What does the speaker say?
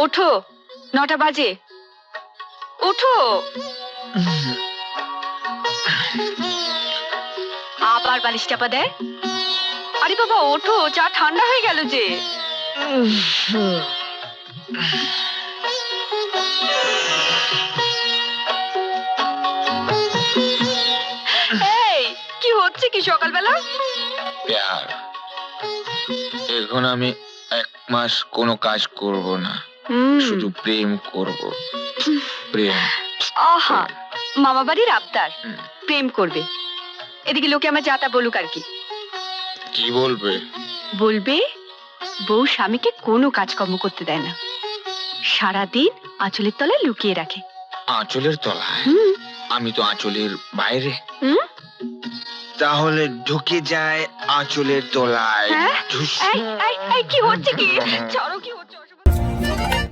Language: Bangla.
ওঠো, 9টা বাজে, ওঠো। আবার বালিশ চাপা দেয়। আরে বাবা ওঠো, চা ঠান্ডা হয়ে গেল যে। এই কি হচ্ছে কি সকালবেলা? প্যার, এখন আমি 1 মাস কোনো কাজ করব না, শুধু প্রেম করব। প্রেম। আহা, মামা বাড়ির আবদার, প্রেম করবে। এদিকে লোকে আমার যাতা বলুক আর কি। কি বলবে? বলবে বউ স্বামীকে কোনো কাজকর্ম করতে দেয় না, সারাদিন আঁচলের তলায় লুকিয়ে রাখে। আঁচলের তলায়? আমি তো আঁচলের বাইরে। তাহলে ঢুকে যায় আঁচলের তলায়। কি হচ্ছে কি? ছাড়ো কি